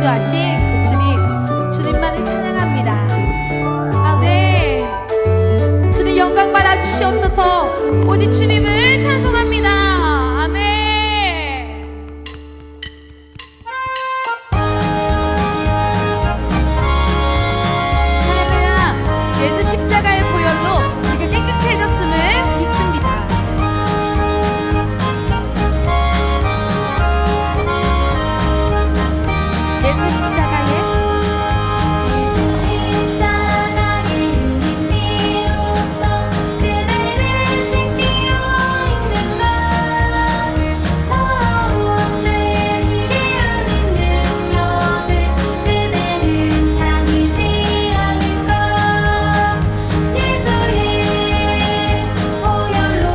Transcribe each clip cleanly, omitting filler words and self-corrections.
창조하신 그 주님, 주님만을 찬양합니다. 아멘. 주님 영광 받아 주시옵소서. 오직 주님을 찬송합니다. 아멘. 할렐루야. 예수 십자가의 보혈로 우리가 깨끗해졌음을 믿습니다. 예수 십자가의 힘으로써 그대를 씻기려 있는가 더러운 죄에게 하는 능력을 그대는 참이지 않을까 예수의 보혈로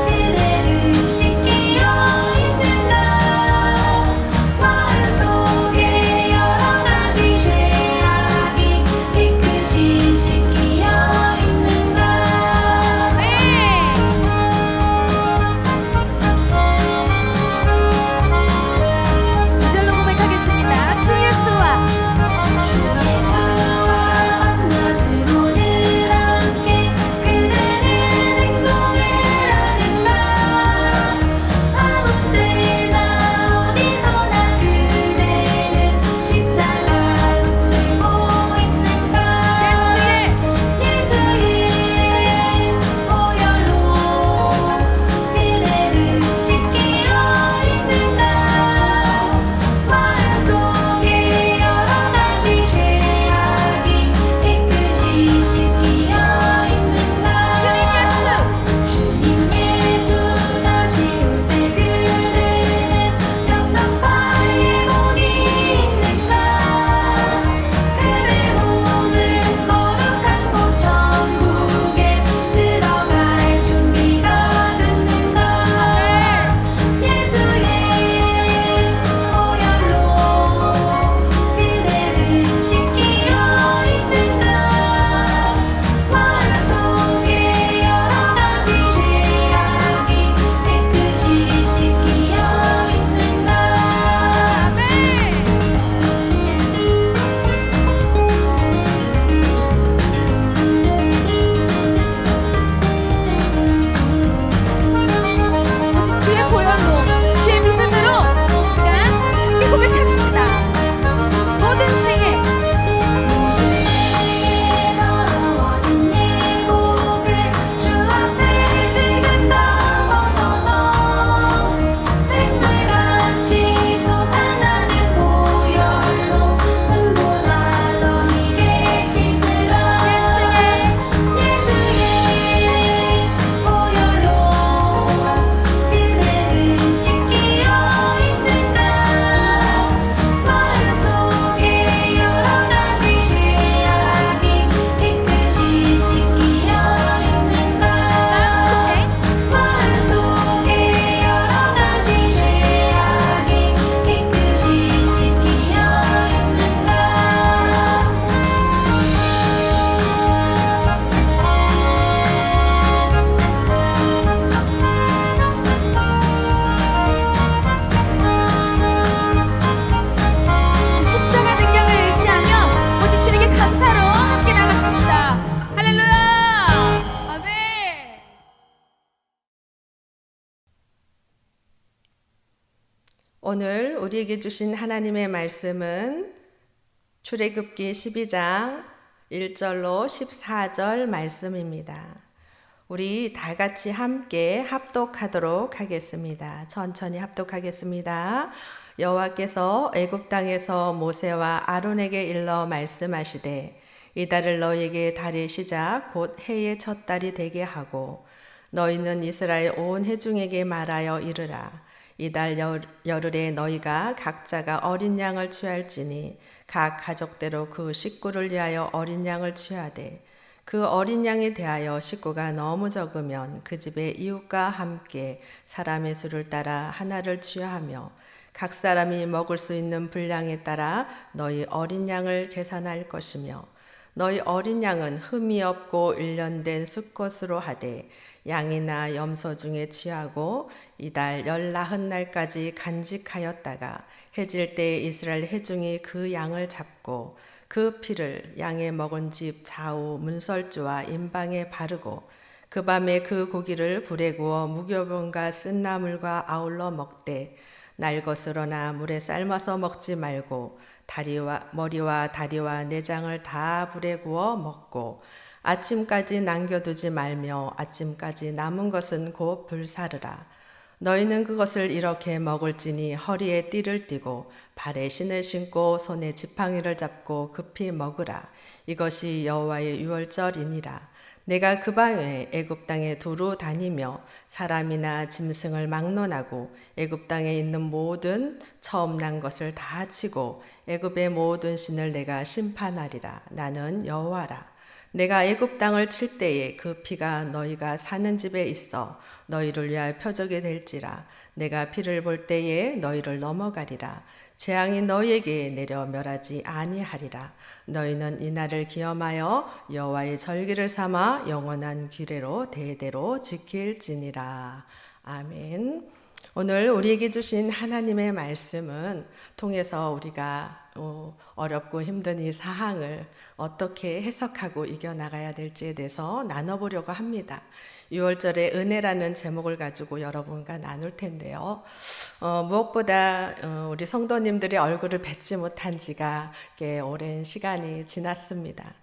그대를 씻기려 있는가 마음 속에 여러 가지 죄악이 깨끗이 씻기려 있는가 이절로 고백하겠습니다. 주 예수와 예수와 만나지도 늘 함께 그대는 행동을 하는가 아무 때나 어디서나 그대는 십자가를 들고 있는가 예수의 보혈로 그대를 씻기려 있는가 마음 속에 여러 가지 죄악이 깨끗이 씻기려 있는가 주님 예수 다시 올 때 그대는 영접할 예복이 있는가 그대 몸은 거룩한 곳 천국에 들어갈 준비가 됐는가 예수의 보혈로 그대를 씻기려 있는가 마음 속에 여러 가지 죄악이 깨끗이 씻기려 있는가 오직 주의 보혈로, 주의 믿음으로 이 시간 함께 고백합시다. 모든 죄에 죄에 더러워진 예복을 주 앞에 지금 다 벗어서 샘물같이 솟아나는 보혈로 눈보다 더 희게 씻으라 예수의 보혈로 그대를 씻기려 있는가 마음 속에 여러 가지 죄악이 깨끗이 씻기려 있는가 마음 속에 여러 가지 죄악이 깨끗이 씻기려 있는가 십자가 능력을 의지하며 오직 주님께 감사로 함께 나가줍시다. 할렐루야. 아멘. 오늘 우리에게 주신 하나님의 말씀은 출애굽기 12장 1절로 14절 말씀입니다. 우리 다 같이 함께 합독하도록 하겠습니다. 천천히 합독하겠습니다. 여호와께서 애굽 땅에서 모세와 아론에게 일러 말씀하시되 이달을 너희에게 달의 시작 곧 해의 첫 달이 되게 하고 너희는 이스라엘 온 회중에게 말하여 이르라 이달 열흘에 너희가 각자가 어린 양을 취할지니 각 가족대로 그 식구를 위하여 어린 양을 취하되 그 어린 양에 대하여 식구가 너무 적으면 그 집의 이웃과 함께 사람의 수를 따라 하나를 취하며 각 사람이 먹을 수 있는 분량에 따라 너희 어린 양을 계산할 것이며 너희 어린 양은 흠이 없고 일련된 수컷으로 하되 양이나 염소 중에 취하고 이달 19날까지 간직하였다가 해질 때 이스라엘 회중이 그 양을 잡고 그 피를 양의 먹은 집 좌우 문설주와 임방에 바르고 그 밤에 그 고기를 불에 구워 무교병과 쓴나물과 아울러 먹되 날 것으로나 물에 삶아서 먹지 말고 머리와 다리와 내장을 다 불에 구워 먹고 아침까지 남겨두지 말며 아침까지 남은 것은 곧 불사르라. 너희는 그것을 이렇게 먹을지니 허리에 띠를 띠고 발에 신을 신고 손에 지팡이를 잡고 급히 먹으라. 이것이 여호와의 유월절이니라. 내가 그 밤에 애굽 땅에 두루 다니며 사람이나 짐승을 막론하고 애굽 땅에 있는 모든 처음 난 것을 다 치고 애굽의 모든 신을 내가 심판하리라. 나는 여호와라. 내가 애굽 땅을 칠 때에 그 피가 너희가 사는 집에 있어 너희를 위하여 표적이 될지라. 내가 피를 볼 때에 너희를 넘어가리라. 재앙이 너희에게 내려 멸하지 아니하리라. 너희는 이 날을 기념하여 여호와의 절기를 삼아 영원한 규례로 대대로 지킬지니라. 아멘. 오늘 우리에게 주신 하나님의 말씀은 통해서 우리가 어렵고 힘든 이 사항을 어떻게 해석하고 이겨나가야 될지에 대해서 나눠보려고 합니다. 6월절의 은혜라는 제목을 가지고 여러분과 나눌 텐데요. 무엇보다 우리 성도님들의 얼굴을 뵙지 못한 지가 꽤 오랜 시간이 지났습니다.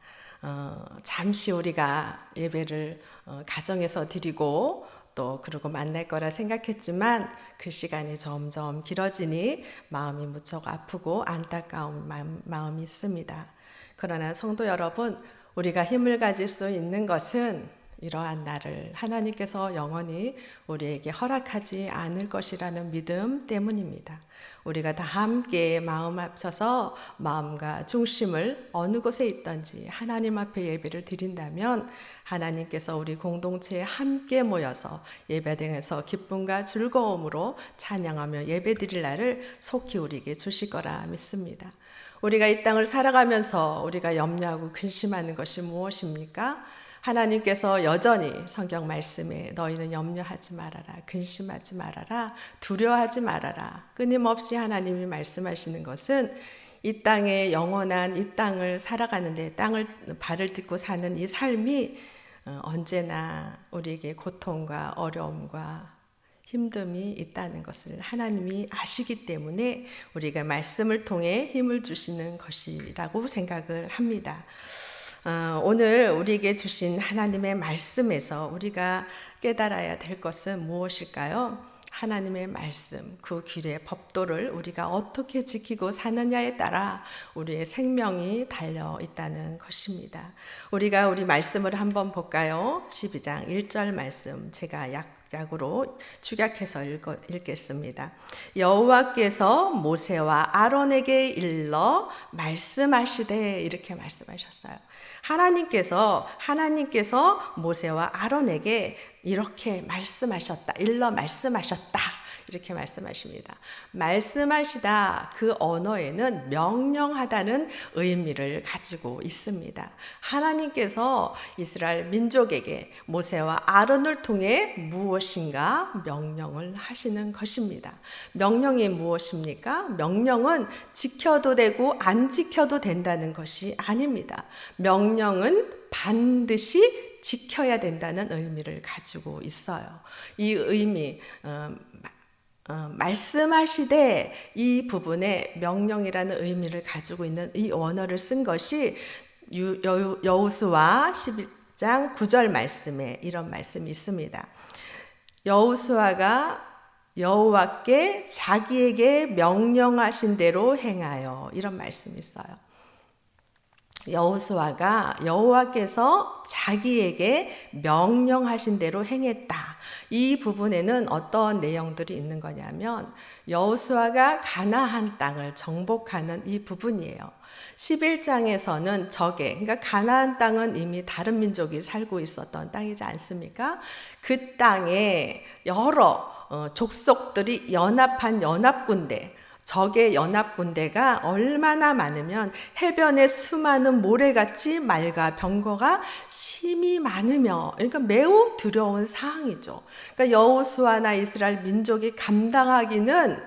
잠시 우리가 예배를 가정에서 드리고 또 그러고 만날 거라 생각했지만 그 시간이 점점 길어지니 마음이 무척 아프고 안타까운 마음이 있습니다. 그러나 성도 여러분, 우리가 힘을 가질 수 있는 것은 이러한 날을 하나님께서 영원히 우리에게 허락하지 않을 것이라는 믿음 때문입니다. 우리가 다 함께 마음 합쳐서 마음과 중심을 어느 곳에 있든지 하나님 앞에 예배를 드린다면 하나님께서 우리 공동체에 함께 모여서 예배당에서 기쁨과 즐거움으로 찬양하며 예배 드릴 날을 속히 우리에게 주실 거라 믿습니다. 우리가 이 땅을 살아가면서 우리가 염려하고 근심하는 것이 무엇입니까? 하나님께서 여전히 성경 말씀에 너희는 염려하지 말아라, 근심하지 말아라, 두려워하지 말아라. 끊임없이 하나님이 말씀하시는 것은 이 땅의 영원한 이 땅을 살아가는데 땅을 발을 딛고 사는 이 삶이 언제나 우리에게 고통과 어려움과 힘듦이 있다는 것을 하나님이 아시기 때문에 우리가 말씀을 통해 힘을 주시는 것이라고 생각을 합니다. 오늘 우리에게 주신 하나님의 말씀에서 우리가 깨달아야 될 것은 무엇일까요? 하나님의 말씀, 그 규례, 법도를 우리가 어떻게 지키고 사느냐에 따라 우리의 생명이 달려 있다는 것입니다. 우리가 우리 말씀을 한번 볼까요? 12장 1절 말씀 제가 약으로 축약해서 읽겠습니다. 여호와께서 모세와 아론에게 일러 말씀하시되 이렇게 말씀하셨어요. 하나님께서 모세와 아론에게 이렇게 말씀하셨다. 일러 말씀하셨다. 이렇게 말씀하십니다. 말씀하시다 그 언어에는 명령하다는 의미를 가지고 있습니다. 하나님께서 이스라엘 민족에게 모세와 아론을 통해 무엇인가 명령을 하시는 것입니다. 명령이 무엇입니까? 명령은 지켜도 되고 안 지켜도 된다는 것이 아닙니다. 명령은 반드시 지켜야 된다는 의미를 가지고 있어요. 이 의미 말씀하시되 이 부분에 명령이라는 의미를 가지고 있는 이 원어를 쓴 것이 여호수아 11장 9절 말씀에 이런 말씀이 있습니다. 여호수아가 여호와께 자기에게 명령하신 대로 행하여 이런 말씀이 있어요. 여호수아가 여호와께서 자기에게 명령하신 대로 행했다. 이 부분에는 어떤 내용들이 있는 거냐면 여호수아가 가나안 땅을 정복하는 이 부분이에요. 11장에서는 그러니까 가나안 땅은 이미 다른 민족이 살고 있었던 땅이지 않습니까? 그 땅에 여러 족속들이 연합한 연합군대, 적의 연합군대가 얼마나 많으면 해변에 수많은 모래같이 말과 병거가 심히 많으며, 그러니까 매우 두려운 상황이죠. 그러니까 여호수아나 이스라엘 민족이 감당하기는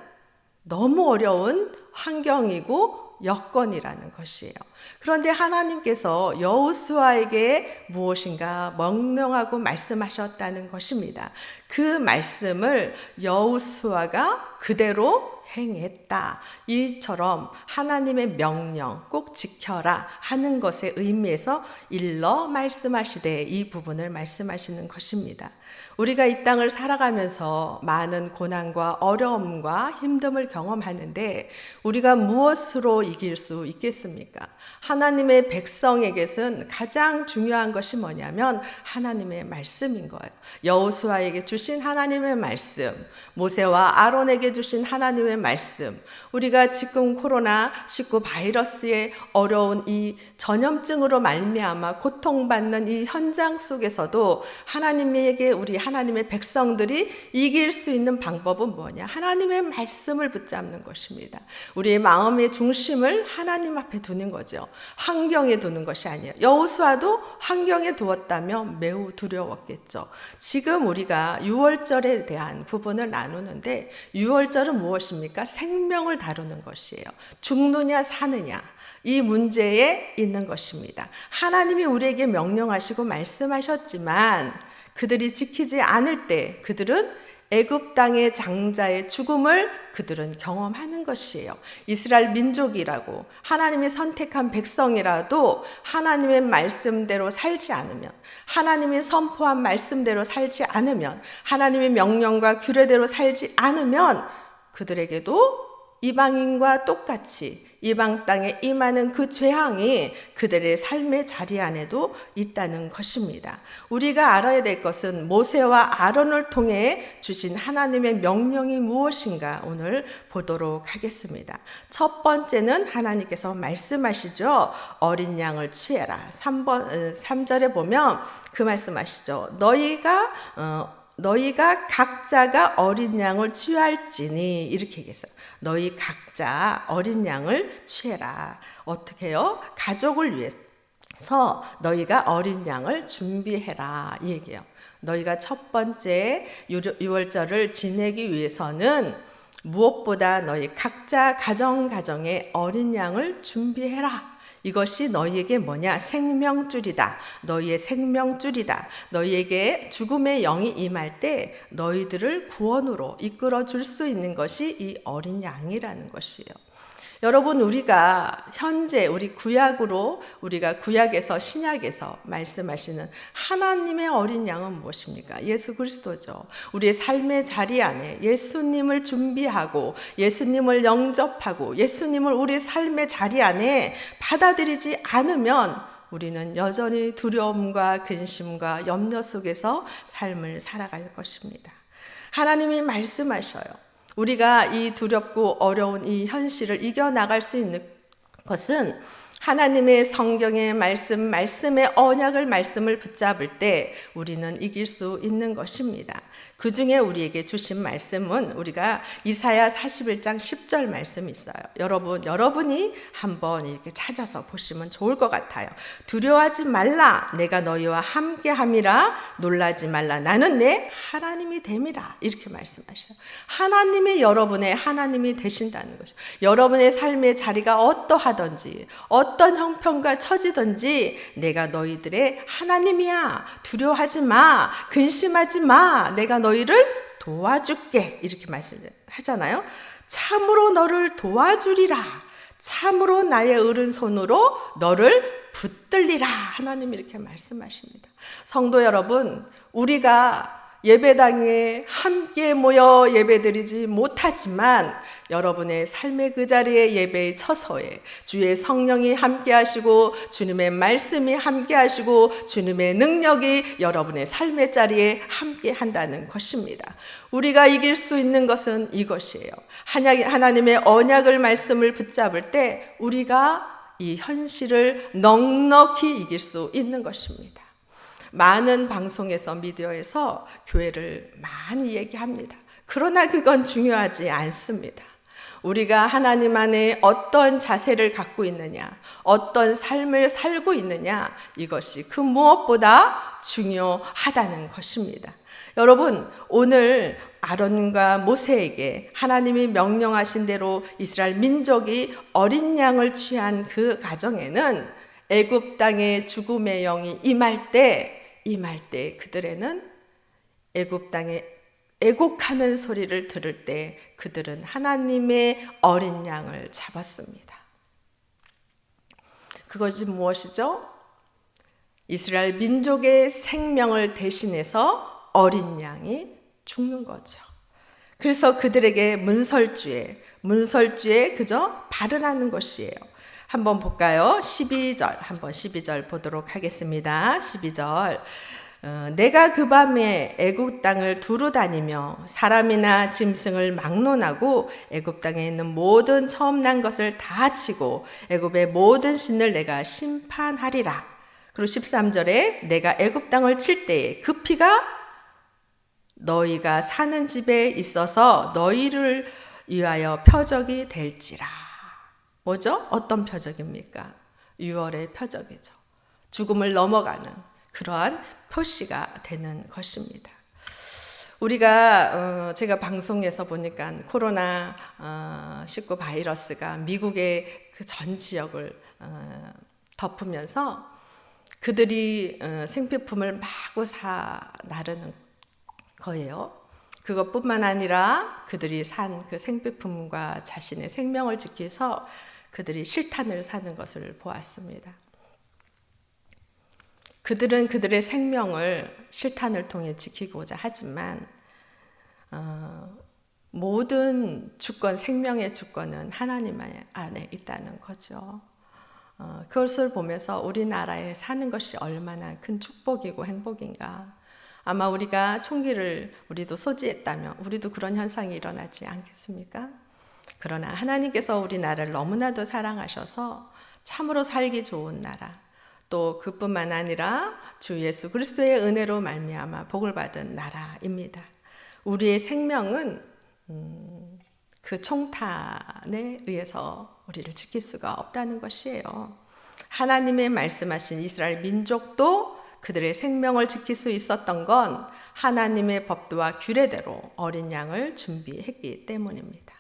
너무 어려운 환경이고 여건이라는 것이에요. 그런데 하나님께서 여호수아에게 무엇인가 명령하고 말씀하셨다는 것입니다. 그 말씀을 여호수아가 그대로 행했다. 이처럼 하나님의 명령 꼭 지켜라 하는 것의 의미에서 일러 말씀하시되 이 부분을 말씀하시는 것입니다. 우리가 이 땅을 살아가면서 많은 고난과 어려움과 힘듦을 경험하는데 우리가 무엇으로 이길 수 있겠습니까? 하나님의 백성에게는 가장 중요한 것이 뭐냐면 하나님의 말씀인 거예요. 여호수아에게 주신 하나님의 말씀, 모세와 아론에게 주신 하나님의 말씀, 우리가 지금 코로나19 바이러스의 어려운 이 전염증으로 말미암아 고통받는 이 현장 속에서도 하나님에게 우리 하나님의 백성들이 이길 수 있는 방법은 뭐냐? 하나님의 말씀을 붙잡는 것입니다. 우리의 마음의 중심을 하나님 앞에 두는 거죠. 환경에 두는 것이 아니에요. 여호수아도 환경에 두었다면 매우 두려웠겠죠. 지금 우리가 유월절에 대한 부분을 나누는데 유월절은 무엇입니까? 생명을 다루는 것이에요. 죽느냐 사느냐 이 문제에 있는 것입니다. 하나님이 우리에게 명령하시고 말씀하셨지만 그들이 지키지 않을 때 그들은 애굽 땅의 장자의 죽음을 그들은 경험하는 것이에요. 이스라엘 민족이라고 하나님이 선택한 백성이라도 하나님의 말씀대로 살지 않으면, 하나님이 선포한 말씀대로 살지 않으면, 하나님의 명령과 규례대로 살지 않으면 그들에게도 이방인과 똑같이 이방 땅에 임하는 그 재앙이 그들의 삶의 자리 안에도 있다는 것입니다. 우리가 알아야 될 것은 모세와 아론을 통해 주신 하나님의 명령이 무엇인가 오늘 보도록 하겠습니다. 첫 번째는 하나님께서 말씀하시죠. 어린 양을 취해라. 3절에 보면 그 말씀하시죠. 너희가 각자가 어린 양을 취할지니 이렇게 얘기했어요. 너희 각자 어린 양을 취해라. 어떻게 해요? 가족을 위해서 너희가 어린 양을 준비해라 이 얘기예요. 너희가 첫 번째 유월절을 지내기 위해서는 무엇보다 너희 각자 가정에 어린 양을 준비해라. 이것이 너희에게 뭐냐? 생명줄이다. 너희의 생명줄이다. 너희에게 죽음의 영이 임할 때 너희들을 구원으로 이끌어 줄 수 있는 것이 이 어린 양이라는 것이에요. 여러분, 우리가 현재 우리 구약으로 우리가 구약에서 신약에서 말씀하시는 하나님의 어린 양은 무엇입니까? 예수 그리스도죠. 우리의 삶의 자리 안에 예수님을 준비하고 예수님을 영접하고 예수님을 우리 삶의 자리 안에 받아들이지 않으면 우리는 여전히 두려움과 근심과 염려 속에서 삶을 살아갈 것입니다. 하나님이 말씀하셔요. 우리가 이 두렵고 어려운 이 현실을 이겨나갈 수 있는 것은 하나님의 성경의 말씀의 언약을 말씀을 붙잡을 때 우리는 이길 수 있는 것입니다. 그 중에 우리에게 주신 말씀은 우리가 이사야 41장 10절 말씀이 있어요. 여러분이 한번 이렇게 찾아서 보시면 좋을 것 같아요. 두려워하지 말라. 내가 너희와 함께함이라. 놀라지 말라. 나는 내 하나님이 됨이라. 이렇게 말씀하셔요. 하나님이 여러분의 하나님이 되신다는 것이죠. 여러분의 삶의 자리가 어떠하든지 어떤 형편과 처지든지 내가 너희들의 하나님이야. 두려워하지 마. 근심하지 마. 내가 너희를 도와줄게. 이렇게 말씀하잖아요. 참으로 너를 도와주리라. 참으로 나의 오른손으로 너를 붙들리라. 하나님이 이렇게 말씀하십니다. 성도 여러분, 우리가 예배당에 함께 모여 예배드리지 못하지만 여러분의 삶의 그 자리에 예배의 처소에 주의 성령이 함께 하시고 주님의 말씀이 함께 하시고 주님의 능력이 여러분의 삶의 자리에 함께 한다는 것입니다. 우리가 이길 수 있는 것은 이것이에요. 하나님의 언약을 말씀을 붙잡을 때 우리가 이 현실을 넉넉히 이길 수 있는 것입니다. 많은 방송에서 미디어에서 교회를 많이 얘기합니다. 그러나 그건 중요하지 않습니다. 우리가 하나님 안에 어떤 자세를 갖고 있느냐, 어떤 삶을 살고 있느냐, 이것이 그 무엇보다 중요하다는 것입니다. 여러분, 오늘 아론과 모세에게 하나님이 명령하신 대로 이스라엘 민족이 어린 양을 취한 그 가정에는 애굽 땅의 죽음의 영이 임할 때 그들에는 애굽 땅에 애곡하는 소리를 들을 때 그들은 하나님의 어린 양을 잡았습니다. 그것이 무엇이죠? 이스라엘 민족의 생명을 대신해서 어린 양이 죽는 거죠. 그래서 그들에게 문설주에 그저 발언하는 것이에요. 한번 볼까요? 12절 보도록 하겠습니다. 12절. 내가 그 밤에 애굽 땅을 두루 다니며 사람이나 짐승을 막론하고 애굽 땅에 있는 모든 처음 난 것을 다 치고 애굽의 모든 신을 내가 심판하리라. 그리고 13절에 내가 애굽 땅을 칠 때에 그 피가 너희가 사는 집에 있어서 너희를 위하여 표적이 될지라. 뭐죠? 어떤 표적입니까? 6월의 표적이죠. 죽음을 넘어가는 그러한 표시가 되는 것입니다. 우리가 제가 방송에서 보니까 코로나 19 바이러스가 미국의 그 전 지역을 덮으면서 그들이 생필품을 마구 나르는 거예요. 그것뿐만 아니라 그들이 산 그 생필품과 자신의 생명을 지키기 위해서 그들이 실탄을 사는 것을 보았습니다. 그들은 그들의 생명을 실탄을 통해 지키고자 하지만 모든 주권, 생명의 주권은 하나님 안에 있다는 거죠. 그것을 보면서 우리나라에 사는 것이 얼마나 큰 축복이고 행복인가. 아마 우리가 총기를 우리도 소지했다면 우리도 그런 현상이 일어나지 않겠습니까? 그러나 하나님께서 우리나라를 너무나도 사랑하셔서 참으로 살기 좋은 나라, 또 그뿐만 아니라 주 예수 그리스도의 은혜로 말미암아 복을 받은 나라입니다. 우리의 생명은 그 총탄에 의해서 우리를 지킬 수가 없다는 것이에요. 하나님의 말씀하신 이스라엘 민족도 그들의 생명을 지킬 수 있었던 건 하나님의 법도와 규례대로 어린 양을 준비했기 때문입니다.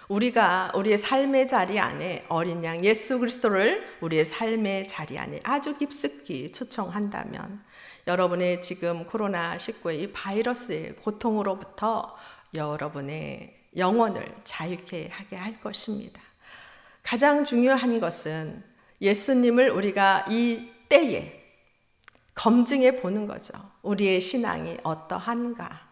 우리가 우리의 삶의 자리 안에 어린 양 예수 그리스도를 우리의 삶의 자리 안에 아주 깊숙이 초청한다면 여러분의 지금 코로나19의 이 바이러스의 고통으로부터 여러분의 영혼을 자유케 하게 할 것입니다. 가장 중요한 것은 예수님을 우리가 이 때에 검증해 보는 거죠. 우리의 신앙이 어떠한가?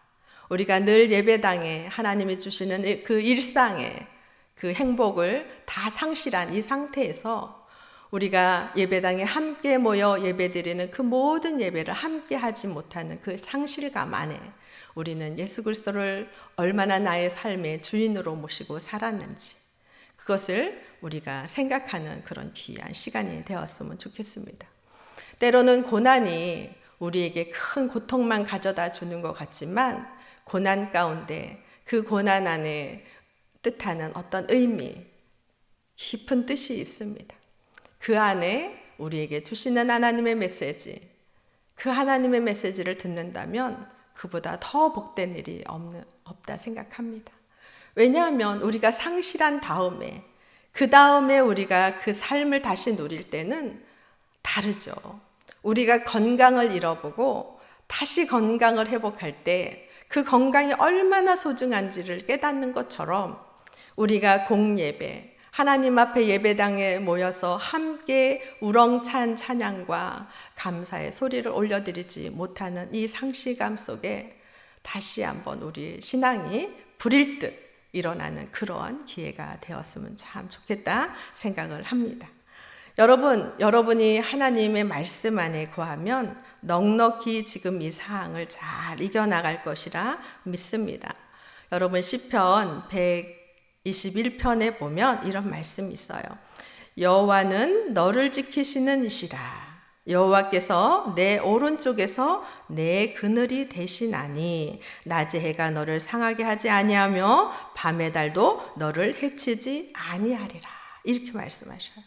우리가 늘 예배당에 하나님이 주시는 그 일상의 그 행복을 다 상실한 이 상태에서 우리가 예배당에 함께 모여 예배드리는 그 모든 예배를 함께 하지 못하는 그 상실감 안에 우리는 예수 그리스도를 얼마나 나의 삶의 주인으로 모시고 살았는지 그것을 우리가 생각하는 그런 귀한 시간이 되었으면 좋겠습니다. 때로는 고난이 우리에게 큰 고통만 가져다 주는 것 같지만 고난 가운데 그 고난 안에 뜻하는 어떤 의미, 깊은 뜻이 있습니다. 그 안에 우리에게 주시는 하나님의 메시지, 그 하나님의 메시지를 듣는다면 그보다 더 복된 일이 없다 생각합니다. 왜냐하면 우리가 상실한 다음에 그 다음에 우리가 그 삶을 다시 누릴 때는 다르죠. 우리가 건강을 잃어보고 다시 건강을 회복할 때 그 건강이 얼마나 소중한지를 깨닫는 것처럼 우리가 공예배, 하나님 앞에 예배당에 모여서 함께 우렁찬 찬양과 감사의 소리를 올려드리지 못하는 이 상실감 속에 다시 한번 우리 신앙이 불일 듯 일어나는 그러한 기회가 되었으면 참 좋겠다 생각을 합니다. 여러분이 하나님의 말씀 안에 거하면 넉넉히 지금 이 상황을 잘 이겨나갈 것이라 믿습니다. 여러분 시편 121편에 보면 이런 말씀이 있어요. 여호와는 너를 지키시는 이시라. 여호와께서 내 오른쪽에서 내 그늘이 되시나니 낮의 해가 너를 상하게 하지 아니하며 밤의 달도 너를 해치지 아니하리라. 이렇게 말씀하셔요.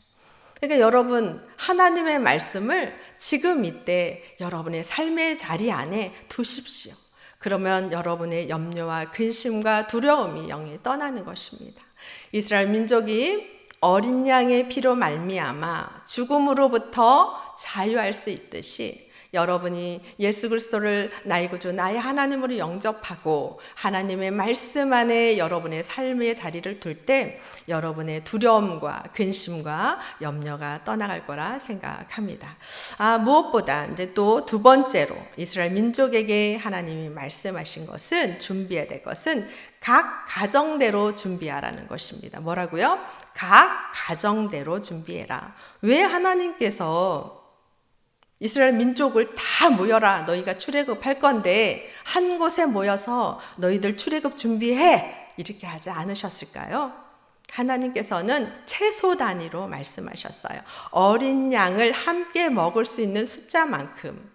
그러니까 여러분, 하나님의 말씀을 지금 이때 여러분의 삶의 자리 안에 두십시오. 그러면 여러분의 염려와 근심과 두려움이 영이 떠나는 것입니다. 이스라엘 민족이 어린 양의 피로 말미암아 죽음으로부터 자유할 수 있듯이 여러분이 예수 그리스도를 나의 구주 나의 하나님으로 영접하고 하나님의 말씀 안에 여러분의 삶의 자리를 둘 때 여러분의 두려움과 근심과 염려가 떠나갈 거라 생각합니다. 무엇보다 이제 또 두 번째로 이스라엘 민족에게 하나님이 말씀하신 것은 준비해야 될 것은 각 가정대로 준비하라는 것입니다. 뭐라고요? 각 가정대로 준비해라. 왜 하나님께서 이스라엘 민족을 다 모여라. 너희가 출애굽할 건데 한 곳에 모여서 너희들 출애굽 준비해. 이렇게 하지 않으셨을까요? 하나님께서는 채소 단위로 말씀하셨어요. 어린 양을 함께 먹을 수 있는 숫자만큼.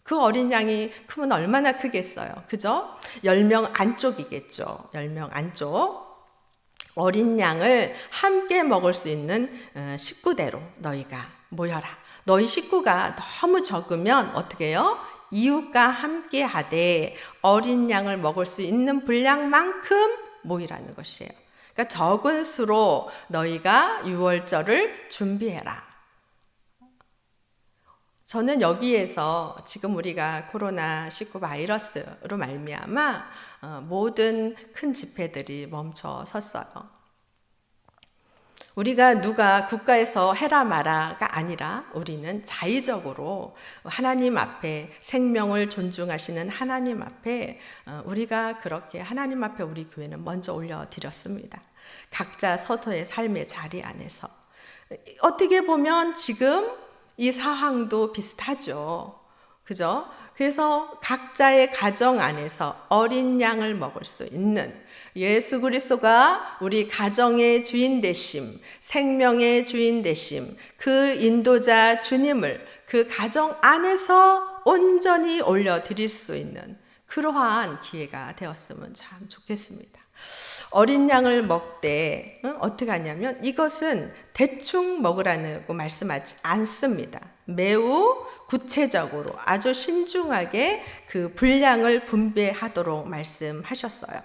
그 어린 양이 크면 얼마나 크겠어요. 그죠? 10명 안쪽이겠죠. 10명 안쪽. 어린 양을 함께 먹을 수 있는 식구대로 너희가 모여라. 너희 식구가 너무 적으면 어떻게 해요? 이웃과 함께 하되 어린 양을 먹을 수 있는 분량만큼 모이라는 것이에요. 그러니까 적은 수로 너희가 유월절을 준비해라. 저는 여기에서 지금 우리가 코로나19 바이러스로 말미암아 모든 큰 집회들이 멈춰 섰어요. 우리가 누가 국가에서 해라 마라가 아니라 우리는 자의적으로 하나님 앞에 생명을 존중하시는 하나님 앞에 우리가 그렇게 하나님 앞에 우리 교회는 먼저 올려드렸습니다. 각자 서서의 삶의 자리 안에서. 어떻게 보면 지금 이 상황도 비슷하죠. 그죠? 그래서 각자의 가정 안에서 어린 양을 먹을 수 있는 예수 그리스도가 우리 가정의 주인 되심, 생명의 주인 되심, 그 인도자 주님을 그 가정 안에서 온전히 올려드릴 수 있는 그러한 기회가 되었으면 참 좋겠습니다. 어린 양을 먹되 어떻게 하냐면 이것은 대충 먹으라고 말씀하지 않습니다. 매우 구체적으로 아주 신중하게 그 분량을 분배하도록 말씀하셨어요.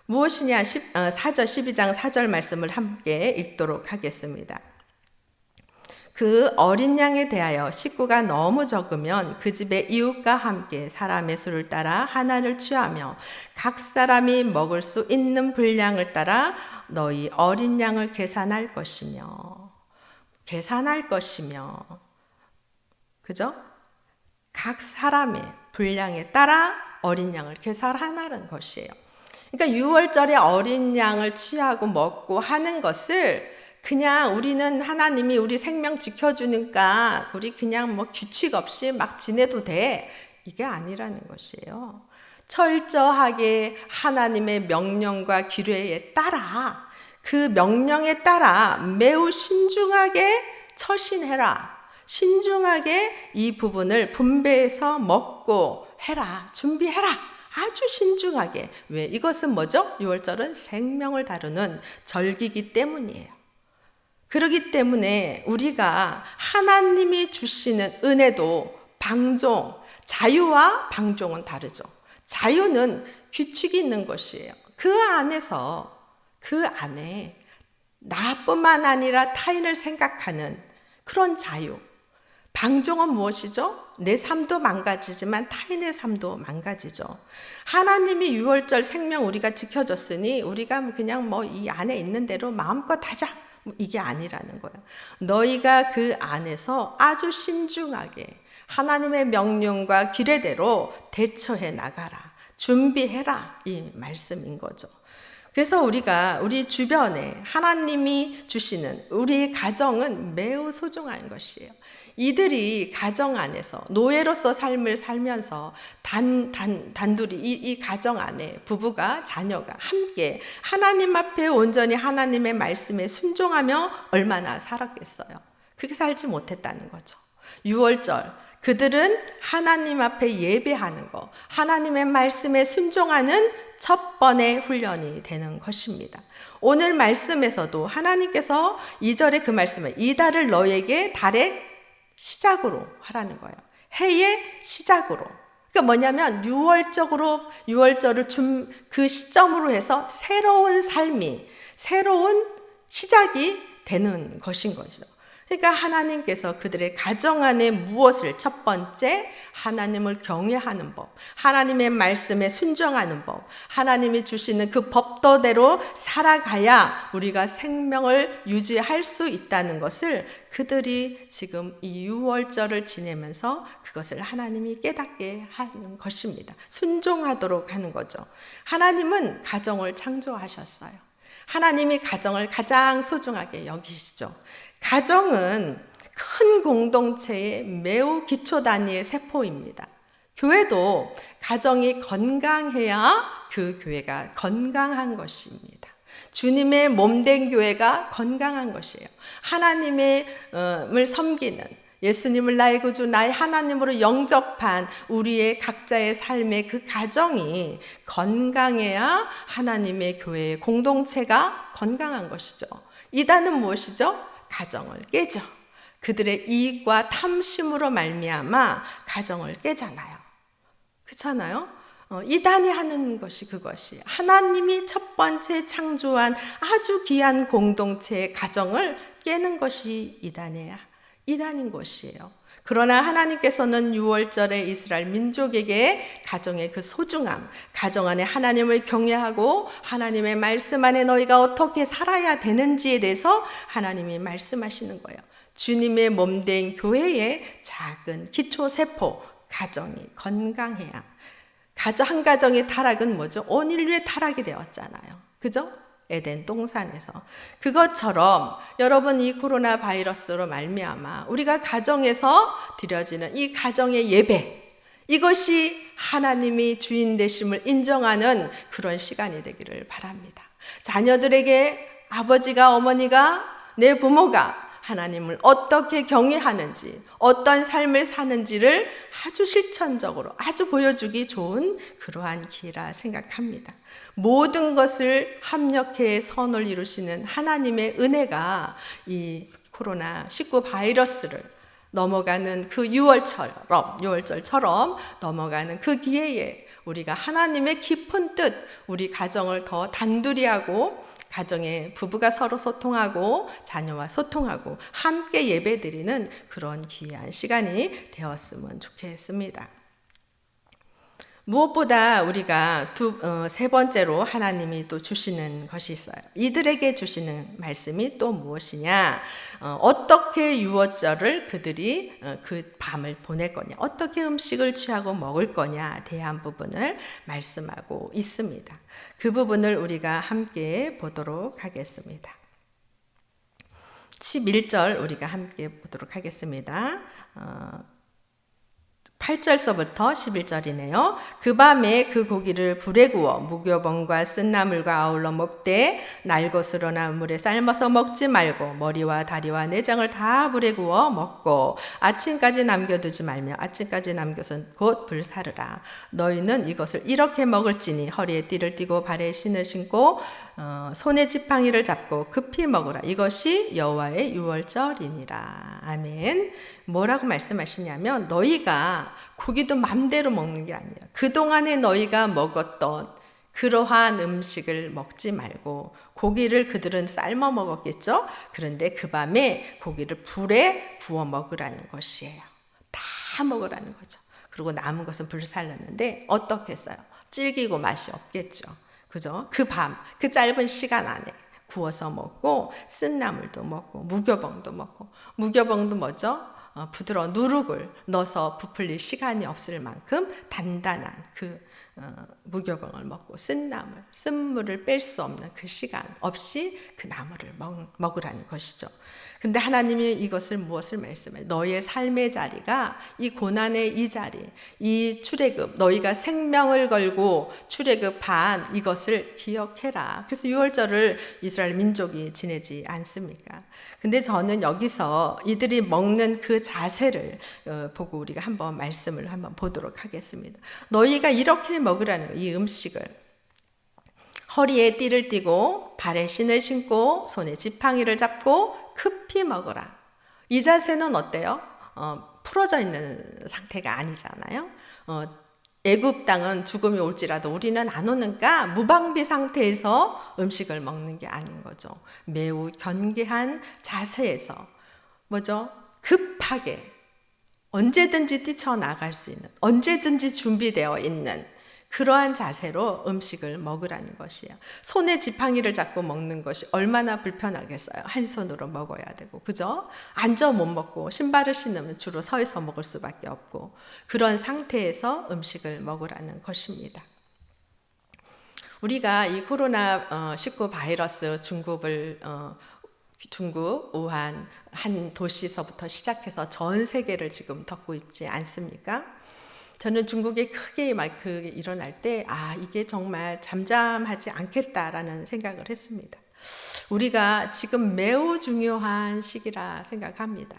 무엇이냐? 12장 4절 말씀을 함께 읽도록 하겠습니다. 그 어린 양에 대하여 식구가 너무 적으면 그 집의 이웃과 함께 사람의 수를 따라 하나를 취하며 각 사람이 먹을 수 있는 분량을 따라 너희 어린 양을 계산할 것이며 그죠? 각 사람의 분량에 따라 어린 양을 계산하라는 것이에요. 그러니까 6월절에 어린 양을 취하고 먹고 하는 것을 그냥 우리는 하나님이 우리 생명 지켜주니까 우리 그냥 뭐 규칙 없이 막 지내도 돼. 이게 아니라는 것이에요. 철저하게 하나님의 명령과 규례에 따라 그 명령에 따라 매우 신중하게 처신해라. 신중하게 이 부분을 분배해서 먹고 해라. 준비해라. 아주 신중하게. 왜? 이것은 뭐죠? 6월절은 생명을 다루는 절기이기 때문이에요. 그렇기 때문에 우리가 하나님이 주시는 은혜도 방종, 자유와 방종은 다르죠. 자유는 규칙이 있는 것이에요. 그 안에 나뿐만 아니라 타인을 생각하는 그런 자유. 방종은 무엇이죠? 내 삶도 망가지지만 타인의 삶도 망가지죠. 하나님이 6월절 생명 우리가 지켜줬으니 우리가 그냥 이 안에 있는 대로 마음껏 하자. 이게 아니라는 거예요. 너희가 그 안에서 아주 신중하게 하나님의 명령과 규례대로 대처해 나가라. 준비해라. 이 말씀인 거죠. 그래서 우리가 우리 주변에 하나님이 주시는 우리 가정은 매우 소중한 것이에요. 이들이 가정 안에서 노예로서 삶을 살면서 단둘이 이 가정 안에 부부가 자녀가 함께 하나님 앞에 온전히 하나님의 말씀에 순종하며 얼마나 살았겠어요. 그렇게 살지 못했다는 거죠. 유월절, 그들은 하나님 앞에 예배하는 것, 하나님의 말씀에 순종하는 첫 번의 훈련이 되는 것입니다. 오늘 말씀에서도 하나님께서 2절에 그 말씀을 이달을 너에게 달의 시작으로 하라는 거예요. 해의 시작으로. 그러니까 뭐냐면 유월절을 그 시점으로 해서 새로운 삶이, 새로운 시작이 되는 것인 거죠. 그러니까 하나님께서 그들의 가정 안에 무엇을 첫 번째 하나님을 경외하는 법, 하나님의 말씀에 순종하는 법, 하나님이 주시는 그 법도대로 살아가야 우리가 생명을 유지할 수 있다는 것을 그들이 지금 이 유월절을 지내면서 그것을 하나님이 깨닫게 하는 것입니다. 순종하도록 하는 거죠. 하나님은 가정을 창조하셨어요. 하나님이 가정을 가장 소중하게 여기시죠. 가정은 큰 공동체의 매우 기초 단위의 세포입니다. 교회도 가정이 건강해야 그 교회가 건강한 것입니다. 주님의 몸된 교회가 건강한 것이에요. 하나님을 섬기는, 예수님을 나의 구주, 나의 하나님으로 영접한 우리의 각자의 삶의 그 가정이 건강해야 하나님의 교회의 공동체가 건강한 것이죠. 이단은 무엇이죠? 가정을 깨죠. 그들의 이익과 탐심으로 말미암아 가정을 깨잖아요. 그렇잖아요? 이단이 하는 것이 그것이 하나님이 첫 번째 창조한 아주 귀한 공동체의 가정을 깨는 것이 이단인 것이에요. 그러나 하나님께서는 유월절에 이스라엘 민족에게 가정의 그 소중함, 가정 안에 하나님을 경외하고 하나님의 말씀 안에 너희가 어떻게 살아야 되는지에 대해서 하나님이 말씀하시는 거예요. 주님의 몸된 교회의 작은 기초세포, 가정이 건강해야. 한 가정의 타락은 뭐죠? 온 인류의 타락이 되었잖아요. 그죠? 에덴 동산에서. 그것처럼 여러분 이 코로나 바이러스로 말미암아 우리가 가정에서 드려지는 이 가정의 예배, 이것이 하나님이 주인 되심을 인정하는 그런 시간이 되기를 바랍니다. 자녀들에게 아버지가, 어머니가, 내 부모가 하나님을 어떻게 경외하는지, 어떤 삶을 사는지를 아주 실천적으로 아주 보여주기 좋은 그러한 기회라 생각합니다. 모든 것을 합력해 선을 이루시는 하나님의 은혜가 이 코로나19 바이러스를 넘어가는 그 유월절처럼 넘어가는 그 기회에 우리가 하나님의 깊은 뜻, 우리 가정을 더 단둘이 하고 가정에 부부가 서로 소통하고 자녀와 소통하고 함께 예배드리는 그런 귀한 시간이 되었으면 좋겠습니다. 무엇보다 우리가 세 번째로 하나님이 또 주시는 것이 있어요. 이들에게 주시는 말씀이 또 무엇이냐? 어떻게 유월절을 그들이 그 밤을 보낼 거냐? 어떻게 음식을 취하고 먹을 거냐? 대한 부분을 말씀하고 있습니다. 그 부분을 우리가 함께 보도록 하겠습니다. 11절 우리가 함께 보도록 하겠습니다. 8절서부터 11절이네요. 그 밤에 그 고기를 불에 구워 무교병과 쓴나물과 아울러 먹되 날것으로나 물에 삶아서 먹지 말고 머리와 다리와 내장을 다 불에 구워 먹고 아침까지 남겨두지 말며 아침까지 남겨선 곧 불사르라. 너희는 이것을 이렇게 먹을지니 허리에 띠를 띠고 발에 신을 신고 손에 지팡이를 잡고 급히 먹으라. 이것이 여호와의 유월절이니라. 아멘. 뭐라고 말씀하시냐면 너희가 고기도 맘대로 먹는 게 아니에요. 그동안에 너희가 먹었던 그러한 음식을 먹지 말고 고기를 그들은 삶아 먹었겠죠. 그런데 그 밤에 고기를 불에 구워 먹으라는 것이에요. 다 먹으라는 거죠. 그리고 남은 것은 불살랐는데 어떻게 했어요? 질기고 맛이 없겠죠. 그죠? 그 밤, 그 짧은 시간 안에 구워서 먹고 쓴나물도 먹고 무교병도 먹고 무교병도 뭐죠? 부드러운 누룩을 넣어서 부풀릴 시간이 없을 만큼 단단한 그 무교병을 먹고 쓴 물을 뺄 수 없는 그 시간 없이 그 나무를 먹으라는 것이죠. 근데 하나님이 이것을 무엇을 말씀해요? 너희의 삶의 자리가 이 고난의 이 자리, 이 출애굽, 너희가 생명을 걸고 출애굽한 이것을 기억해라. 그래서 유월절을 이스라엘 민족이 지내지 않습니까? 근데 저는 여기서 이들이 먹는 그 자세를 보고 우리가 한번 말씀을 한번 보도록 하겠습니다. 너희가 이렇게 먹으라는 거예요. 이 음식을. 허리에 띠를 띠고 발에 신을 신고 손에 지팡이를 잡고 급히 먹어라. 이 자세는 어때요? 풀어져 있는 상태가 아니잖아요. 애굽 땅은 죽음이 올지라도 우리는 안 오니까 무방비 상태에서 음식을 먹는 게 아닌 거죠. 매우 견고한 자세에서 뭐죠? 급하게 언제든지 뛰쳐나갈 수 있는, 언제든지 준비되어 있는 그러한 자세로 음식을 먹으라는 것이에요. 손에 지팡이를 잡고 먹는 것이 얼마나 불편하겠어요. 한 손으로 먹어야 되고, 그죠? 앉아 못 먹고 신발을 신으면 주로 서서 먹을 수밖에 없고 그런 상태에서 음식을 먹으라는 것입니다. 우리가 이 코로나19 바이러스 중국 우한 한 도시에서부터 시작해서 전 세계를 지금 덮고 있지 않습니까? 저는 중국에 크게 일어날 때 이게 정말 잠잠하지 않겠다라는 생각을 했습니다. 우리가 지금 매우 중요한 시기라 생각합니다.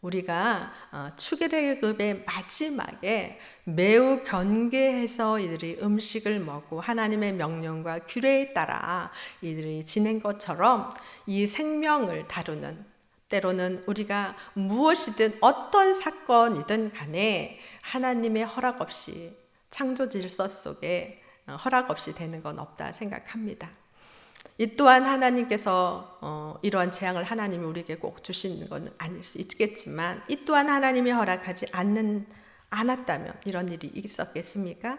우리가 출애굽의 마지막에 매우 경계해서 이들이 음식을 먹고 하나님의 명령과 규례에 따라 이들이 지낸 것처럼 이 생명을 다루는, 때로는 우리가 무엇이든 어떤 사건이든 간에 하나님의 허락 없이 창조 질서 속에 허락 없이 되는 건 없다 생각합니다. 이 또한 하나님께서 이러한 재앙을 하나님이 우리에게 꼭 주시는 건 아닐 수 있겠지만 이 또한 하나님이 허락하지 않았다면 이런 일이 있었겠습니까?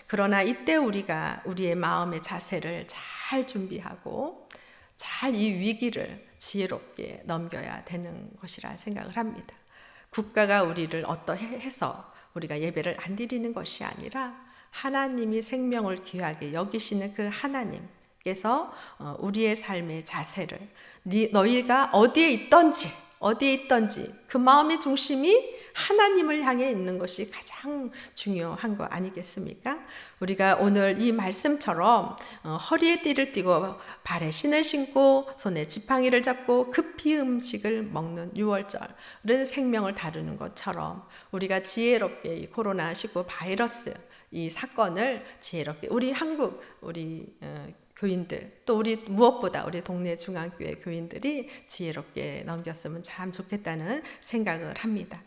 그러나 이때 우리가 우리의 마음의 자세를 잘 준비하고 잘 이 위기를 지혜롭게 넘겨야 되는 것이라 생각을 합니다. 국가가 우리를 어떠해서 우리가 예배를 안 드리는 것이 아니라 하나님이 생명을 귀하게 여기시는 그 하나님께서 우리의 삶의 자세를 너희가 어디에 있던지 그 마음의 중심이 하나님을 향해 있는 것이 가장 중요한 거 아니겠습니까? 우리가 오늘 이 말씀처럼 허리에 띠를 띠고 발에 신을 신고 손에 지팡이를 잡고 급히 음식을 먹는 유월절은 생명을 다루는 것처럼 우리가 지혜롭게 이 코로나19 바이러스 이 사건을 지혜롭게 우리 한국 우리 교인들 또 무엇보다 우리 동네 중앙교회 교인들이 지혜롭게 넘겼으면 참 좋겠다는 생각을 합니다.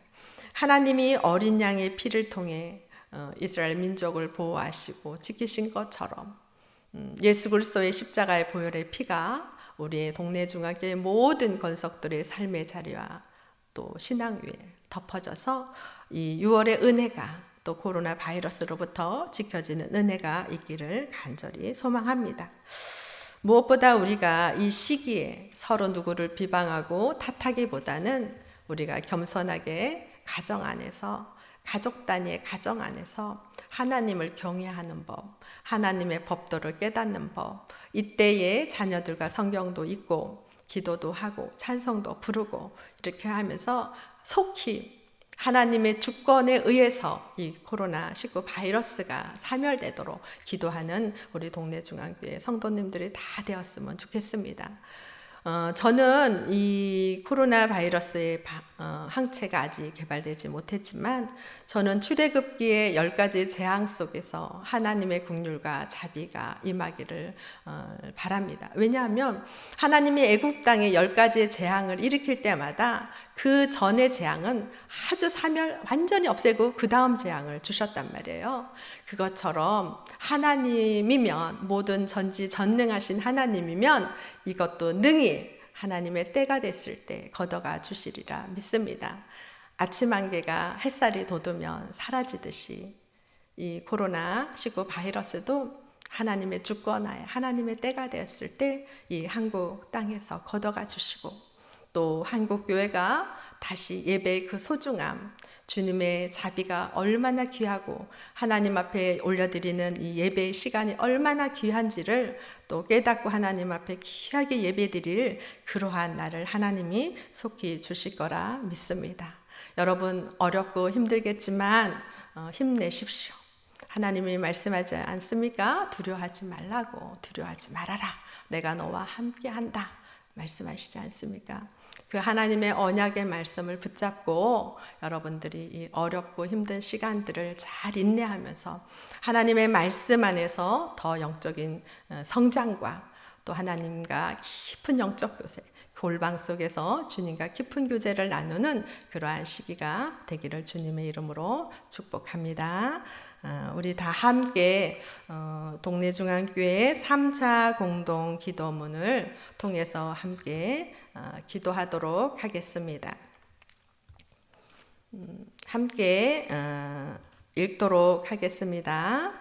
하나님이 어린 양의 피를 통해 이스라엘 민족을 보호하시고 지키신 것처럼 예수 그리스도의 십자가의 보혈의 피가 우리의 동네 중앙교회 모든 권속들의 삶의 자리와 또 신앙 위에 덮어져서 이 6월의 은혜가 또 코로나 바이러스로부터 지켜지는 은혜가 있기를 간절히 소망합니다. 무엇보다 우리가 이 시기에 서로 누구를 비방하고 탓하기보다는 우리가 겸손하게 가정 안에서 가족 단위의 가정 안에서 하나님을 경외하는 법, 하나님의 법도를 깨닫는 법, 이때에 자녀들과 성경도 읽고 기도도 하고 찬송도 부르고 이렇게 하면서 속히 하나님의 주권에 의해서 이 코로나19 바이러스가 사멸되도록 기도하는 우리 동네 중앙교회 성도님들이 다 되었으면 좋겠습니다. 저는 이 코로나 바이러스의 항체가 아직 개발되지 못했지만 저는 출애굽기의 10가지 재앙 속에서 하나님의 긍휼과 자비가 임하기를 바랍니다. 왜냐하면 하나님이 애굽 땅에 10가지의 재앙을 일으킬 때마다 그 전의 재앙은 아주 완전히 없애고 그 다음 재앙을 주셨단 말이에요. 그것처럼 하나님이면 모든 전지전능하신 하나님이면 이것도 능히 하나님의 때가 됐을 때 걷어가 주시리라 믿습니다. 아침 안개가 햇살이 돋으면 사라지듯이 이 코로나19 바이러스도 하나님의 주권하에 하나님의 때가 되었을 때 이 한국 땅에서 걷어가 주시고 또 한국교회가 다시 예배의 그 소중함, 주님의 자비가 얼마나 귀하고 하나님 앞에 올려드리는 이 예배의 시간이 얼마나 귀한지를 또 깨닫고 하나님 앞에 귀하게 예배드릴 그러한 날을 하나님이 속히 주실 거라 믿습니다. 여러분 어렵고 힘들겠지만 힘내십시오. 하나님이 말씀하지 않습니까? 두려워하지 말라고, 두려워하지 말아라. 내가 너와 함께 한다. 말씀하시지 않습니까? 그 하나님의 언약의 말씀을 붙잡고 여러분들이 이 어렵고 힘든 시간들을 잘 인내하면서 하나님의 말씀 안에서 더 영적인 성장과 또 하나님과 깊은 영적 교제, 골방 속에서 주님과 깊은 교제를 나누는 그러한 시기가 되기를 주님의 이름으로 축복합니다. 우리 다 함께 동래중앙교회 3차 공동 기도문을 통해서 함께 기도하도록 하겠습니다. 함께 읽도록 하겠습니다.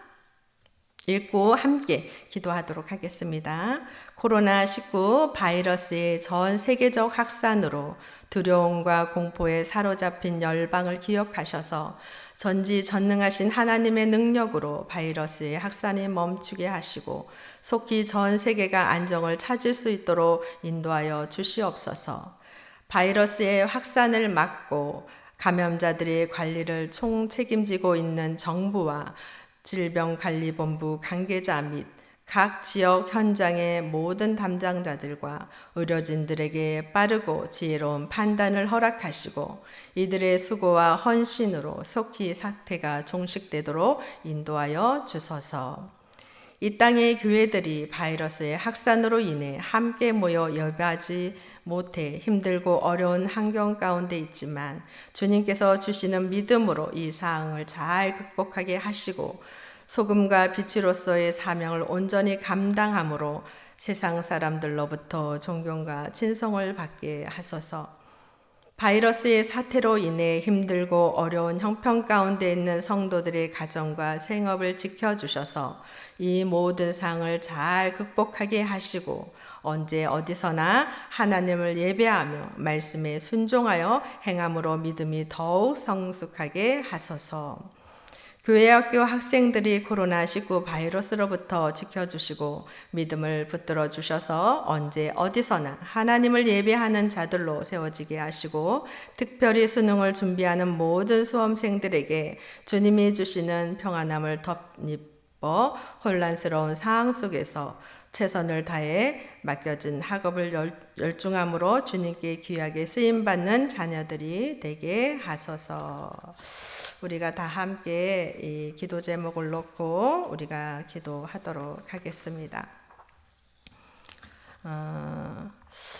읽고 함께 기도하도록 하겠습니다. 코로나19 바이러스의 전 세계적 확산으로 두려움과 공포에 사로잡힌 열방을 기억하셔서 전지전능하신 하나님의 능력으로 바이러스의 확산이 멈추게 하시고 속히 전 세계가 안정을 찾을 수 있도록 인도하여 주시옵소서. 바이러스의 확산을 막고 감염자들의 관리를 총책임지고 있는 정부와 질병관리본부 관계자 및 각 지역 현장의 모든 담당자들과 의료진들에게 빠르고 지혜로운 판단을 허락하시고 이들의 수고와 헌신으로 속히 사태가 종식되도록 인도하여 주소서. 이 땅의 교회들이 바이러스의 확산으로 인해 함께 모여 예배하지 못해 힘들고 어려운 환경 가운데 있지만 주님께서 주시는 믿음으로 이 상황을 잘 극복하게 하시고 소금과 빛으로서의 사명을 온전히 감당함으로 세상 사람들로부터 존경과 친성을 받게 하소서. 바이러스의 사태로 인해 힘들고 어려운 형편 가운데 있는 성도들의 가정과 생업을 지켜주셔서 이 모든 상을 잘 극복하게 하시고 언제 어디서나 하나님을 예배하며 말씀에 순종하여 행함으로 믿음이 더욱 성숙하게 하소서. 교회학교 학생들이 코로나19 바이러스로부터 지켜주시고 믿음을 붙들어 주셔서 언제 어디서나 하나님을 예배하는 자들로 세워지게 하시고 특별히 수능을 준비하는 모든 수험생들에게 주님이 주시는 평안함을 덧입어 혼란스러운 상황 속에서 최선을 다해 맡겨진 학업을 열중함으로 주님께 귀하게 쓰임받는 자녀들이 되게 하소서. 우리가 다 함께 이 기도 제목을 놓고 우리가 기도하도록 하겠습니다.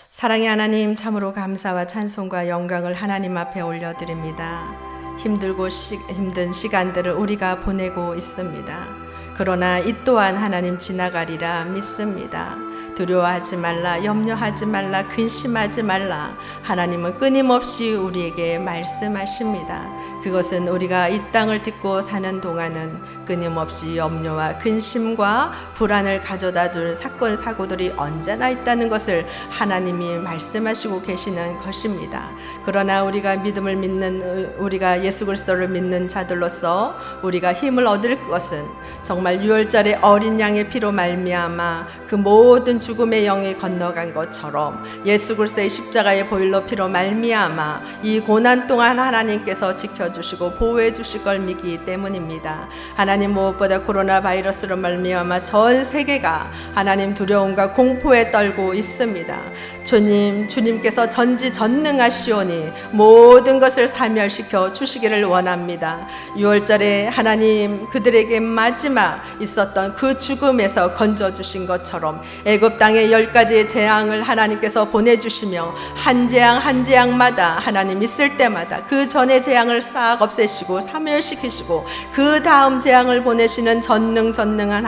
사랑의 하나님, 참으로 감사와 찬송과 영광을 하나님 앞에 올려드립니다. 힘들고 힘든 시간들을 우리가 보내고 있습니다. 그러나 이 또한 하나님 지나가리라 믿습니다. 두려워하지 말라, 염려하지 말라, 근심하지 말라. 하나님은 끊임없이 우리에게 말씀하십니다. 그것은 우리가 이 땅을 딛고 사는 동안은 끊임없이 염려와 근심과 불안을 가져다 줄 사건 사고들이 언제나 있다는 것을 하나님이 말씀하시고 계시는 것입니다. 그러나 우리가 믿음을 믿는, 우리가 예수 그리스도를 믿는 자들로서 우리가 힘을 얻을 것은 정말 유월절의 어린 양의 피로 말미암아 그 모든 죽음의 영이 건너간 것처럼 예수 그리스도의 십자가의 보혈로 피로 말미암아 이 고난 동안 하나님께서 지켜주시고 보호해 주실 걸 믿기 때문입니다. 하나님, 무엇보다 코로나 바이러스로 말미암아 전 세계가 하나님 두려움과 공포에 떨고 있습니다. 주님께서 전지전능하시오니 모든 것을 사멸시켜 주시기를 원합니다. 6월절에 하나님 그들에게 마지막 있었던 그 죽음에서 건져주신 것처럼 애굽 땅에 10가지의 재앙을 하나님께서 보내주시며 한 재앙 한 재앙마다 하나님 있을 때마다 그 전의 재앙을 싹 없애시고 사멸시키시고 그 다음 재앙을 보내시는 전능한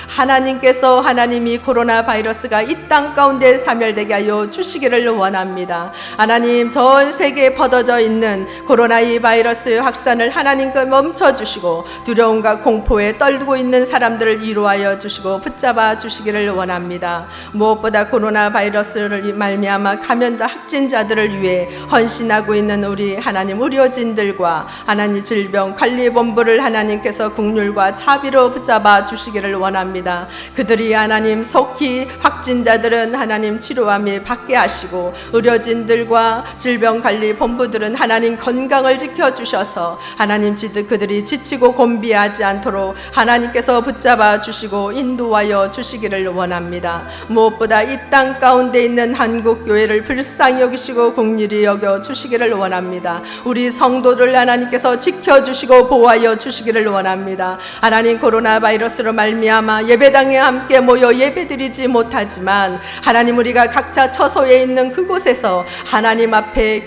하나님께서 하나님이 코로나 바이러스가 이 땅 가운데 사멸되게 하여 주시기를 원합니다. 하나님, 전 세계에 퍼져져 있는 코로나 이 바이러스의 확산을 하나님께 멈춰주시고 두려움과 공포에 떨고 있는 사람들을 위로하여 주시고 붙잡아 주시기를 원합니다. 원합니다. 무엇보다 코로나 바이러스를 말미암아 감염자 확진자들을 위해 헌신하고 있는 우리 하나님 의료진들과 하나님 질병관리본부를 하나님께서 긍휼과 자비로 붙잡아 주시기를 원합니다. 그들이 하나님 속히 확진자들은 하나님 치료함이 받게 하시고 의료진들과 질병관리본부들은 하나님 건강을 지켜주셔서 하나님 그들이 지치고 곤비하지 않도록 하나님께서 붙잡아 주시고 인도하여 주시기를 원합니다. 무엇보다 이 땅 가운데 있는 한국교회를 불쌍히 여기시고 긍휼히 여겨 주시기를 원합니다. 우리 성도들 하나님께서 지켜주시고 보호하여 주시기를 원합니다. 하나님 코로나 바이러스로 말미암아 예배당에 함께 모여 예배드리지 못하지만 하나님 우리가 각자 처소에 있는 그곳에서 하나님 앞에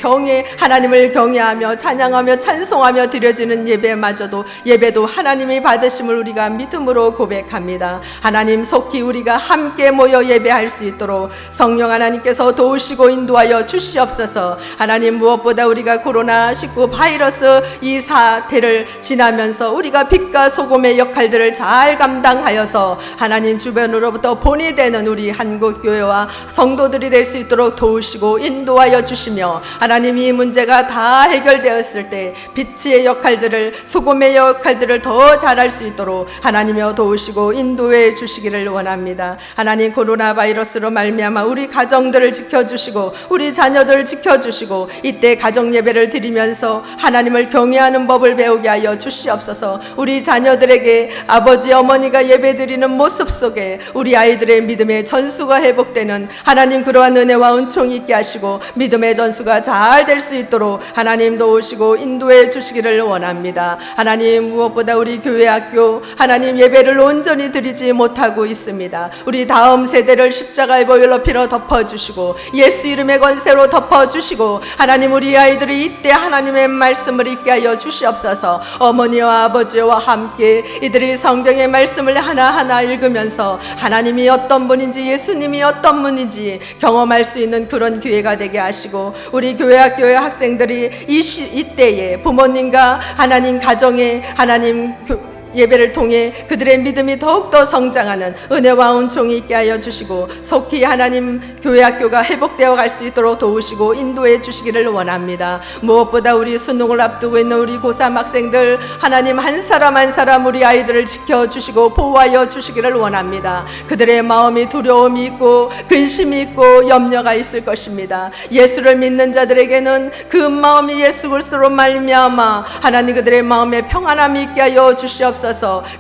하나님을 경외하며 찬양하며 찬송하며 드려지는 예배도 하나님이 받으심을 우리가 믿음으로 고백합니다. 하나님 속히 우리가 함께 모여 예배할 수 있도록 성령 하나님께서 도우시고 인도하여 주시옵소서. 하나님 무엇보다 우리가 코로나19 바이러스 이 사태를 지나면서 우리가 빛과 소금의 역할들을 잘 감당하여서 하나님 주변으로부터 본이 되는 우리 한국교회와 성도들이 될 수 있도록 도우시고 인도하여 주시며 하나님 이 문제가 다 해결되었을 때 빛의 역할들을 소금의 역할들을 더 잘할 수 있도록 하나님여 도우시고 인도해 주시기를 원합니다. 하나님 코로나 바이러스로 말미암아 우리 가정들을 지켜주시고 우리 자녀들을 지켜주시고 이때 가정 예배를 드리면서 하나님을 경외하는 법을 배우게 하여 주시옵소서. 우리 자녀들에게 아버지 어머니가 예배 드리는 모습 속에 우리 아이들의 믿음의 전수가 회복되는 하나님 그러한 은혜와 은총이 있게 하시고 믿음의 전수가 잘 될 수 있도록 하나님 도우시고 인도해 주시기를 원합니다. 하나님 무엇보다 우리 교회 학교 하나님 예배를 온전히 드리지 못하고 있습니다. 우리 다음 세대를 십자가의 보혈로 피로 덮어주시고 예수 이름의 권세로 덮어주시고 하나님 우리 아이들이 이때 하나님의 말씀을 읽게 하여 주시옵소서. 어머니와 아버지와 함께 이들이 성경의 말씀을 하나하나 읽으면서 하나님이 어떤 분인지 예수님이 어떤 분인지 경험할 수 있는 그런 기회가 되게 하시고 우리 교회 학교의 학생들이 이때에 부모님과 하나님 가정에 하나님 예배를 통해 그들의 믿음이 더욱더 성장하는 은혜와 은총이 있게 하여 주시고 속히 하나님 교회 학교가 회복되어 갈 수 있도록 도우시고 인도해 주시기를 원합니다. 무엇보다 우리 수능을 앞두고 있는 우리 고3 학생들 하나님 한 사람 한 사람 우리 아이들을 지켜주시고 보호하여 주시기를 원합니다. 그들의 마음이 두려움이 있고 근심이 있고 염려가 있을 것입니다. 예수를 믿는 자들에게는 그 마음이 예수 그리스도로 말미암아 하나님 그들의 마음에 평안함이 있게 하여 주시옵소서.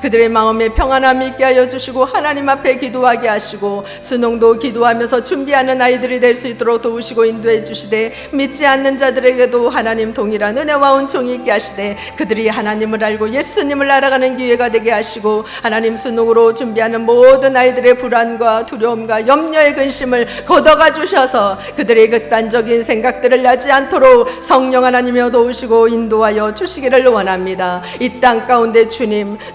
그들의 마음에 평안함이 있게 하여 주시고 하나님 앞에 기도하게 하시고 수능도 기도하면서 준비하는 아이들이 될 수 있도록 도우시고 인도해 주시되 믿지 않는 자들에게도 하나님 동일한 은혜와 은총이 있게 하시되 그들이 하나님을 알고 예수님을 알아가는 기회가 되게 하시고 하나님 수능으로 준비하는 모든 아이들의 불안과 두려움과 염려의 근심을 걷어가 주셔서 그들의 극단적인 생각들을 하지 않도록 성령 하나님여 도우시고 인도하여 주시기를 원합니다. 이 땅 가운데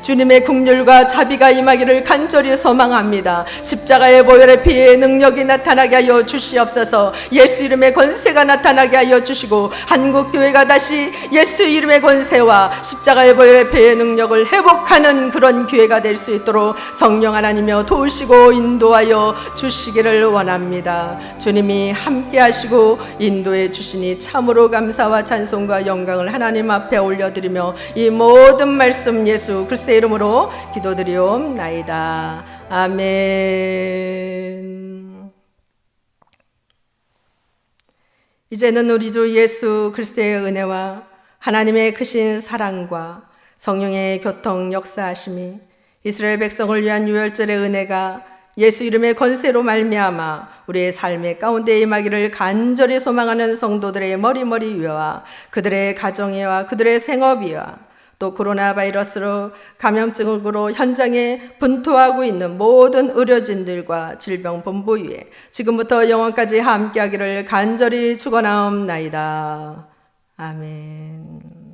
주님의 긍휼과 자비가 임하기를 간절히 소망합니다. 십자가의 보혈의 피의 능력이 나타나게 하여 주시옵소서. 예수 이름의 권세가 나타나게 하여 주시고 한국교회가 다시 예수 이름의 권세와 십자가의 보혈의 피의 능력을 회복하는 그런 기회가 될 수 있도록 성령 하나님여 도우시고 인도하여 주시기를 원합니다. 주님이 함께 하시고 인도해 주시니 참으로 감사와 찬송과 영광을 하나님 앞에 올려드리며 이 모든 말씀 예수 그리스도의 이름으로 기도드리옵나이다. 아멘. 이제는 우리 주 예수 그리스도의 은혜와 하나님의 크신 사랑과 성령의 교통 역사하심이 이스라엘 백성을 위한 유월절의 은혜가 예수 이름의 권세로 말미암아 우리의 삶의 가운데 임하기를 간절히 소망하는 성도들의 머리머리 위와 그들의 가정에와 그들의 생업이와 또 코로나 바이러스로 감염증으로 현장에 분투하고 있는 모든 의료진들과 질병본부 위에 지금부터 영원까지 함께하기를 간절히 축원하옵나이다. 아멘.